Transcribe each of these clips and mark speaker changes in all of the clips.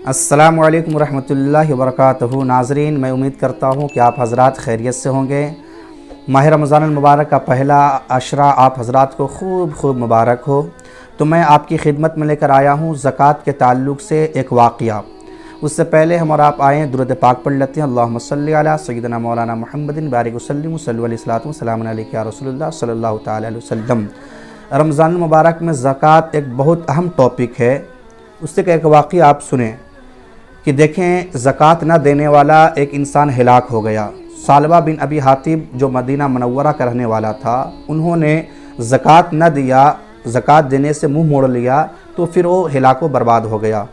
Speaker 1: السلام علیکم ورحمۃ اللہ وبرکاتہ۔ ناظرین، میں امید کرتا ہوں کہ آپ حضرات خیریت سے ہوں گے۔ ماہ رمضان المبارک کا پہلا عشرہ آپ حضرات کو خوب مبارک ہو۔ تو میں آپ کی خدمت میں لے کر آیا ہوں زکوٰۃ کے تعلق سے ایک واقعہ۔ اس سے پہلے ہم اور آپ آئیں درود پاک پڑھ لیتے ہیں۔ اللہم صلی علی سیدنا مولانا محمد بارک وسلم صلی علیہ الصلوۃ والسلام علیک یا رسول اللہ صلی اللہ تعالی علیہ وسلم۔ رمضان المبارک میں زکوٰۃ ایک بہت اہم ٹاپک ہے۔ اس سے ایک واقعہ آپ سنیں کہ دیکھیں، زکوٰۃ نہ دینے والا ایک انسان ہلاک ہو گیا۔ ثعلبہ بن ابی حاتب جو مدینہ منورہ کا رہنے والا تھا، انہوں نے زکوٰۃ نہ دیا، زکوٰۃ دینے سے منہ موڑ لیا، تو پھر وہ ہلاک و برباد ہو گیا۔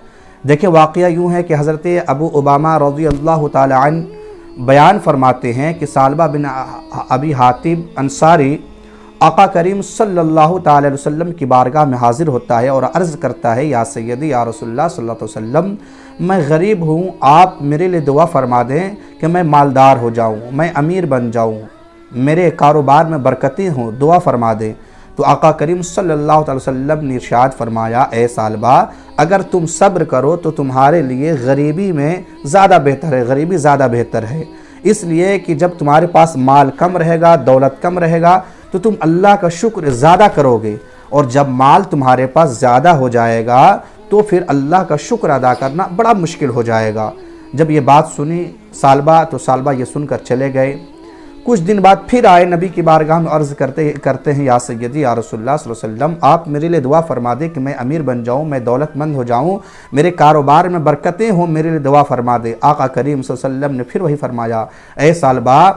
Speaker 1: دیکھیں، واقعہ یوں ہے کہ حضرت ابو امامہ رضی اللہ تعالی عنہ بیان فرماتے ہیں کہ ثعلبہ بن ابی حاتب انصاری آقا کریم صلی اللہ تعالی علیہ وسلم کی بارگاہ میں حاضر ہوتا ہے اور عرض کرتا ہے، یا سیدی یا رسول اللہ صلی اللہ علیہ وسلم، میں غریب ہوں، آپ میرے لیے دعا فرما دیں کہ میں مالدار ہو جاؤں، میں امیر بن جاؤں، میرے کاروبار میں برکتیں ہوں، دعا فرما دیں۔ تو آقا کریم صلی اللہ علیہ وسلم نے ارشاد فرمایا، اے ثعلبہ، اگر تم صبر کرو تو تمہارے لیے غریبی میں زیادہ بہتر ہے، غریبی زیادہ بہتر ہے۔ اس لیے کہ جب تمہارے پاس مال کم رہے گا، دولت کم رہے گا، تو تم اللہ کا شکر زیادہ کرو گے، اور جب مال تمہارے پاس زیادہ ہو جائے گا تو پھر اللہ کا شکر ادا کرنا بڑا مشکل ہو جائے گا۔ جب یہ بات سنی ثعلبہ، تو ثعلبہ یہ سن کر چلے گئے۔ کچھ دن بعد پھر آئے نبی کی بارگاہ میں، عرض کرتے ہیں، یا سیدی یا رسول اللہ صلی اللہ علیہ وسلم، آپ میرے لیے دعا فرما دیں کہ میں امیر بن جاؤں، میں دولت مند ہو جاؤں، میرے کاروبار میں برکتیں ہوں، میرے لیے دعا فرما دیں۔ آقا کریم صلی اللہ علیہ وسلم نے پھر وہی فرمایا، اے ثعلبہ،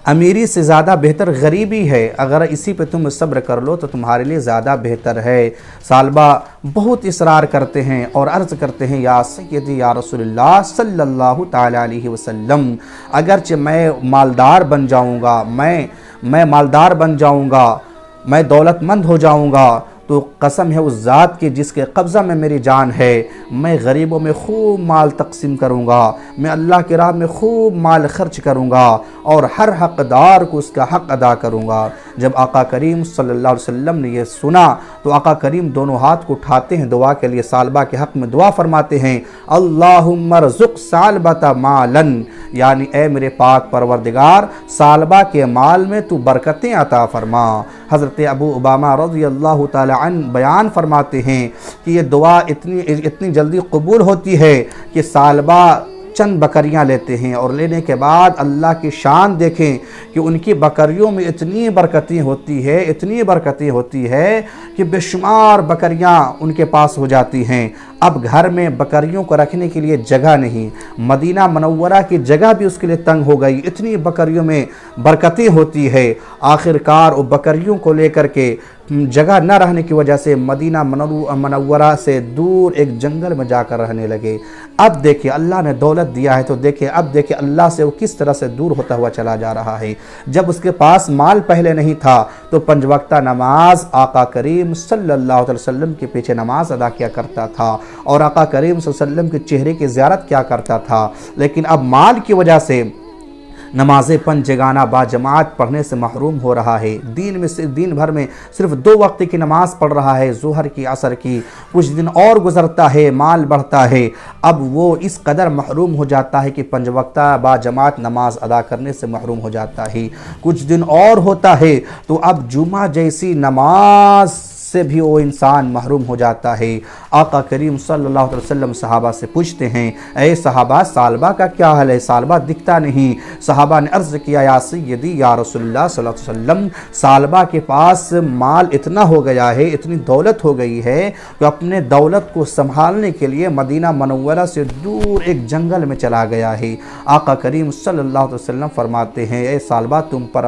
Speaker 1: امیری سے زیادہ بہتر غریبی ہے، اگر اسی پہ تم صبر کر لو تو تمہارے لیے زیادہ بہتر ہے۔ ثعلبہ بہت اصرار کرتے ہیں اور عرض کرتے ہیں، یا سیدی یا رسول اللہ صلی اللہ تعالی علیہ وسلم، اگرچہ میں مالدار بن جاؤں گا، میں مالدار بن جاؤں گا، میں دولت مند ہو جاؤں گا، تو قسم ہے اس ذات کی جس کے قبضہ میں میری جان ہے، میں غریبوں میں خوب مال تقسیم کروں گا، میں اللہ کی راہ میں خوب مال خرچ کروں گا، اور ہر حقدار کو اس کا حق ادا کروں گا۔ جب آقا کریم صلی اللہ علیہ وسلم نے یہ سنا تو آقا کریم دونوں ہاتھ کو اٹھاتے ہیں دعا کے لیے، ثعلبہ کے حق میں دعا فرماتے ہیں، اللہم ارزق ثعلبۃ مالا، یعنی اے میرے پاک پروردگار، ثعلبہ کے مال میں تو برکتیں عطا فرما۔ حضرت ابو امامہ رضی اللہ تعالی عنہ بیان فرماتے ہیں کہ یہ دعا اتنی جلدی قبول ہوتی ہے کہ ثعلبہ چند بکریاں لیتے ہیں، اور لینے کے بعد اللہ کی شان دیکھیں کہ ان کی بکریوں میں اتنی برکتیں ہوتی ہے کہ بے شمار بکریاں ان کے پاس ہو جاتی ہیں۔ اب گھر میں بکریوں کو رکھنے کے لیے جگہ نہیں، مدینہ منورہ کی جگہ بھی اس کے لیے تنگ ہو گئی، اتنی بکریوں میں برکتیں ہوتی ہے۔ آخر کار وہ بکریوں کو لے کر کے جگہ نہ رہنے کی وجہ سے مدینہ منورہ سے دور ایک جنگل میں جا کر رہنے لگے۔ اب دیکھیں، اللہ نے دولت دیا ہے تو اب دیکھیں اللہ سے وہ کس طرح سے دور ہوتا ہوا چلا جا رہا ہے۔ جب اس کے پاس مال پہلے نہیں تھا تو 5 وقتہ نماز آقا کریم صلی اللہ علیہ وسلم کے پیچھے نماز ادا کیا کرتا تھا، اور آقا کریم صلی اللہ علیہ وسلم کے چہرے کی زیارت کیا کرتا تھا، لیکن اب مال کی وجہ سے نمازیں 5 جگانہ باجماعت پڑھنے سے محروم ہو رہا ہے۔ دین بھر میں صرف 2 وقت کی نماز پڑھ رہا ہے، ظہر کی، عصر کی۔ کچھ دن اور گزرتا ہے، مال بڑھتا ہے، اب وہ اس قدر محروم ہو جاتا ہے کہ 5 وقتہ باجماعت نماز ادا کرنے سے محروم ہو جاتا ہے۔ کچھ دن اور ہوتا ہے تو اب جمعہ جیسی نماز سے بھی وہ انسان محروم ہو جاتا ہے۔ آقا کریم صلی اللہ علیہ وسلم صحابہ سے پوچھتے ہیں، اے صحابہ، ثعلبہ کا کیا حال ہے؟ ثعلبہ دکھتا نہیں۔ صحابہ نے عرض کیا، یا سیدی یا رسول اللہ صلی اللہ علیہ وسلم، ثعلبہ کے پاس مال اتنا ہو گیا ہے، اتنی دولت ہو گئی ہے کہ اپنے دولت کو سنبھالنے کے لیے مدینہ منورہ سے دور ایک جنگل میں چلا گیا ہے۔ آقا کریم صلی اللہ علیہ وسلم فرماتے ہیں، اے ثعلبہ، تم پر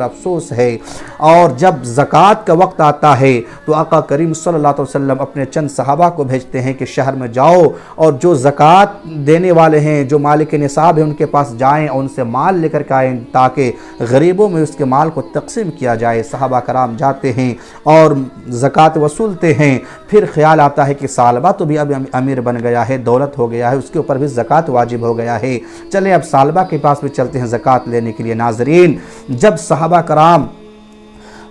Speaker 1: افسوس ہے۔ اور جب زکوٰۃ کا وقت آتا ہے تو آقا کریم صلی اللہ علیہ وسلم اپنے چند صحابہ کو بھیجتے ہیں کہ شہر میں جاؤ اور جو زکوٰۃ دینے والے ہیں، جو مالک نصاب ہیں، ان کے پاس جائیں اور ان سے مال لے کر کے آئیں تاکہ غریبوں میں اس کے مال کو تقسیم کیا جائے۔ صحابہ کرام جاتے ہیں اور زکوٰۃ وصولتے ہیں۔ پھر خیال آتا ہے کہ ثعلبہ تو بھی اب امیر بن گیا ہے، دولت ہو گیا ہے، اس کے اوپر بھی زکوٰۃ واجب ہو گیا ہے، چلیں اب ثعلبہ کے پاس بھی چلتے ہیں زکوٰۃ لینے کے لیے۔ ناظرین، جب صحابہ کرام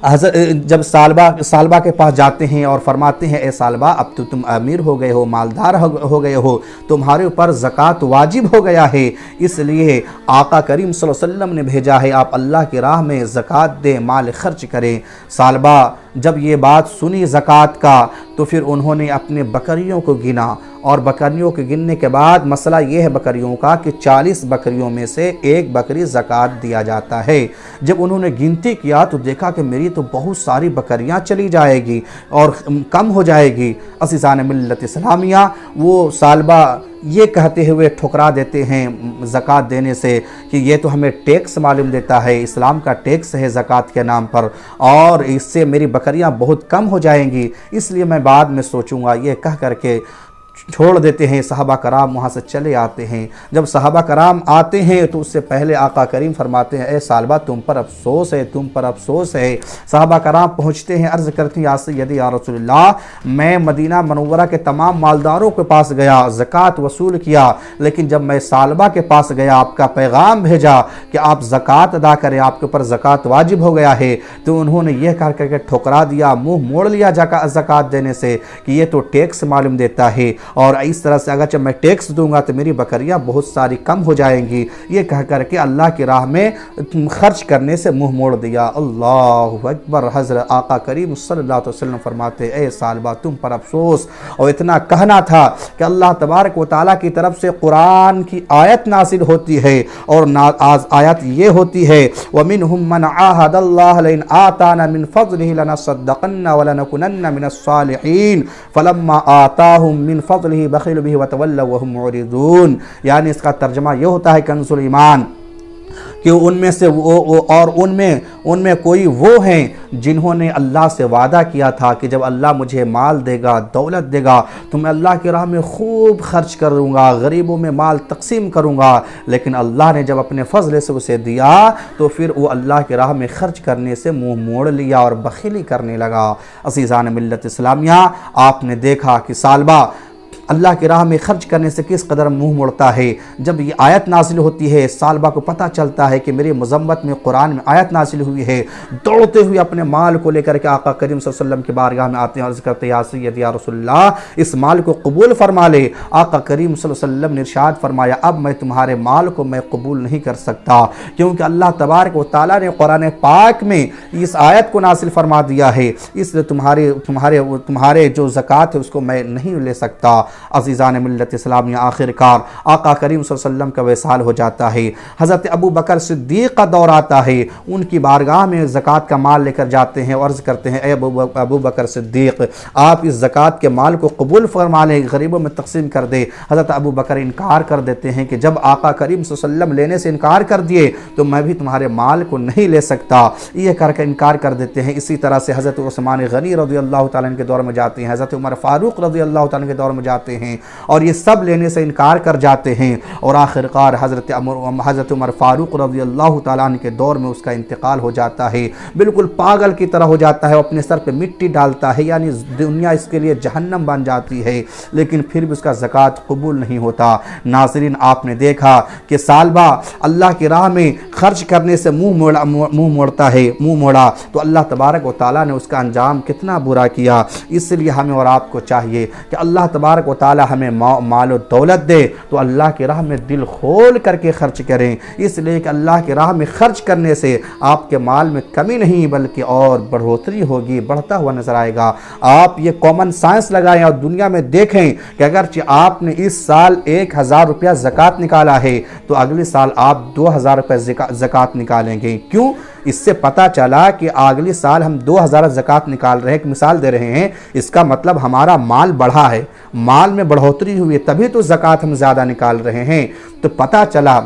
Speaker 1: جب سالبہ کے پاس جاتے ہیں اور فرماتے ہیں اے سالبہ اب تو تم امیر ہو گئے ہو، مالدار ہو گئے ہو، تمہارے اوپر زکوٰۃ واجب ہو گیا ہے، اس لیے آقا کریم صلی اللہ علیہ وسلم نے بھیجا ہے آپ اللہ کی راہ میں زکوٰۃ دیں، مال خرچ کریں۔ سالبہ جب یہ بات سنی زکوٰۃ کا تو پھر انہوں نے اپنے بکریوں کو گنا، اور بکریوں کے گننے کے بعد مسئلہ یہ ہے بکریوں کا کہ 40 بکریوں میں سے ایک بکری زکوٰۃ دیا جاتا ہے۔ جب انہوں نے گنتی کیا تو دیکھا کہ میری تو بہت ساری بکریاں چلی جائے گی اور کم ہو جائے گی۔ عزیزان ملت اسلامیہ، وہ سالبہ یہ کہتے ہوئے ٹھکرا دیتے ہیں زکوٰۃ دینے سے کہ یہ تو ہمیں ٹیکس معلوم دیتا ہے، اسلام کا ٹیکس ہے زکوٰۃ کے نام پر، اور اس سے میری بکریاں بہت کم ہو جائیں گی، اس لیے میں بعد میں سوچوں گا، یہ کہہ کر کے چھوڑ دیتے ہیں۔ صحابہ کرام وہاں سے چلے آتے ہیں۔ جب صحابہ کرام آتے ہیں تو اس سے پہلے آقا کریم فرماتے ہیں اے سالبہ تم پر افسوس ہے، تم پر افسوس ہے۔ صحابہ کرام پہنچتے ہیں، عرض کرتے ہیں یا سیدی یا رسول اللہ، میں مدینہ منورہ کے تمام مالداروں کے پاس گیا، زکوٰۃ وصول کیا، لیکن جب میں سالبہ کے پاس گیا، آپ کا پیغام بھیجا کہ آپ زکوٰۃ ادا کریں، آپ کے اوپر زکوٰۃ واجب ہو گیا ہے، تو انہوں نے یہ کہہ کر کے ٹھکرا دیا، منہ موڑ لیا زکوٰۃ دینے سے کہ یہ تو ٹیکس معلوم دیتا ہے، اور اس طرح سے اگرچہ میں ٹیکس دوں گا تو میری بکریاں بہت ساری کم ہو جائیں گی، یہ کہہ کر کے اللہ کی راہ میں خرچ کرنے سے منہ موڑ دیا۔ اللہ اکبر۔ حضرت آقا کریم صلی اللہ علیہ وسلم فرماتے اے سالبہ تم پر افسوس، اور اتنا کہنا تھا کہ اللہ تبارک و تعالیٰ کی طرف سے قرآن کی آیت نازل ہوتی ہے، اور آیت یہ ہوتی ہے وَمِنْهُمْ مَنْ عَاهَدَ اللَّهَ لَئِنْ آتَانَا مِنْ فَضْلِهِ لَنَصَّدَّقَنَّ وَلَنَكُونَنَّ مِنَ الصَّالِحِينَ فَلَمَّا آتَاهُمْ مِنْ فَضْلِهِ بَخِلُوا بِهِ وَتَوَلَّوْا وَهُمْ مُعْرِضُونَ۔ یعنی اس کا ترجمہ یہ ہوتا ہے کنز الایمان کہ ان میں سے ان میں کوئی وہ ہیں جنہوں نے اللہ سے وعدہ کیا تھا کہ جب اللہ مجھے مال دے گا، دولت دے گا، تو میں اللہ کی راہ میں خوب خرچ کروں گا، غریبوں میں مال تقسیم کروں گا، لیکن اللہ نے جب اپنے فضل سے اسے دیا تو پھر وہ اللہ کی راہ میں خرچ کرنے سے منہ موڑ لیا اور بخیلی کرنے لگا۔ عزیزان ملت اسلامیہ، آپ نے دیکھا کہ سالبہ اللہ کی راہ میں خرچ کرنے سے کس قدر منہ مڑتا ہے۔ جب یہ آیت نازل ہوتی ہے، سالبہ کو پتہ چلتا ہے کہ میری مذمت میں قرآن میں آیت نازل ہوئی ہے، دوڑتے ہوئے اپنے مال کو لے کر کے آقا کریم صلی اللہ علیہ وسلم کی بارگاہ میں آتے ہیں، عرض کرتے ہیں یا سیدی یا رسول اللہ اس مال کو قبول فرما لے۔ آقا کریم صلی اللہ علیہ وسلم نے ارشاد فرمایا اب میں تمہارے مال کو میں قبول نہیں کر سکتا، کیونکہ اللہ تبارک و تعالیٰ نے قرآن پاک میں اس آیت کو نازل فرما دیا ہے، اس لیے تمہارے جو زکوٰۃ ہے اس کو میں نہیں لے سکتا۔ عزیزان ملت اسلامیہ، آخر کار آقا کریم صلی اللہ علیہ وسلم کا وصال ہو جاتا ہے۔ حضرت ابو بکر صدیق کا دور آتا ہے، ان کی بارگاہ میں زکوٰۃ کا مال لے کر جاتے ہیں اور عرض کرتے ہیں اے ابو بکر صدیق آپ اس زکوٰۃ کے مال کو قبول فرما لیں، غریبوں میں تقسیم کر دے۔ حضرت ابو بکر انکار کر دیتے ہیں کہ جب آقا کریم صلی اللہ علیہ وسلم لینے سے انکار کر دیے تو میں بھی تمہارے مال کو نہیں لے سکتا، یہ کر کے انکار کر دیتے ہیں۔ اسی طرح سے حضرت عثمان غنی رضی اللہ تعالیٰ عنہ کے دور میں جاتے ہیں، حضرت عمر فاروق رضی اللہ تعالیٰ عنہ کے دور میں جاتے ہیں، اور یہ سب لینے سے انکار کر جاتے ہیں، اور آخرکار حضرت عمر فاروق رضی اللہ تعالیٰ عنہ کے دور میں اس کا انتقال ہو جاتا ہے، بالکل پاگل کی طرح ہو جاتا ہے، اپنے سر پہ مٹی ڈالتا ہے، یعنی دنیا اس کے لیے جہنم بن جاتی ہے، لیکن پھر بھی اس کا زکوٰۃ قبول نہیں ہوتا۔ ناظرین، آپ نے دیکھا کہ سالبہ اللہ کی راہ میں خرچ کرنے سے منہ موڑا تو اللہ تبارک و تعالیٰ نے اس کا انجام کتنا برا کیا۔ اس لیے ہمیں اور آپ کو چاہیے کہ اللہ تبارک و تعالیٰ ہمیں مال و دولت دے تو اللہ کی راہ میں دل کھول کر کے خرچ کریں، اس لیے کہ اللہ کی راہ میں خرچ کرنے سے آپ کے مال میں کمی نہیں بلکہ اور بڑھوتری ہوگی، بڑھتا ہوا نظر آئے گا۔ آپ یہ کامن سائنس لگائیں اور دنیا میں دیکھیں کہ اگرچہ آپ نے اس سال 1000 روپیہ زکوٰۃ نکالا ہے تو اگلے سال آپ 2000 روپیہ زکوٰۃ نکالیں گے۔ کیوں؟ اس سے پتہ چلا کہ اگلے سال ہم 2000 زکوٰۃ نکال رہے ہیں، ایک مثال دے رہے ہیں، اس کا مطلب ہمارا مال بڑھا ہے، مال میں بڑھوتری ہوئی ہے، تبھی تو زکوٰۃ ہم زیادہ نکال رہے ہیں۔ تو پتہ چلا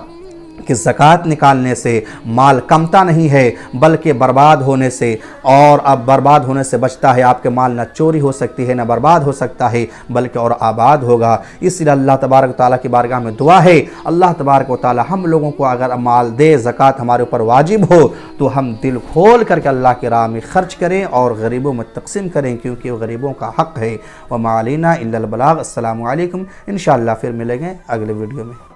Speaker 1: کہ زکوٰۃ نکالنے سے مال کمتا نہیں ہے بلکہ برباد ہونے سے، اور اب برباد ہونے سے بچتا ہے، آپ کے مال نہ چوری ہو سکتی ہے نہ برباد ہو سکتا ہے بلکہ اور آباد ہوگا۔ اس لیے اللہ تبارک و تعالیٰ کی بارگاہ میں دعا ہے اللہ تبارک و تعالیٰ ہم لوگوں کو اگر مال دے، زکوٰۃ ہمارے اوپر واجب ہو تو ہم دل کھول کر کے اللہ کی راہ میں خرچ کریں اور غریبوں میں تقسیم کریں، کیونکہ وہ غریبوں کا حق ہے۔ وما علینا الا البلاغ۔ السلام علیکم، انشاءاللہ پھر ملیں گے اگلے ویڈیو میں۔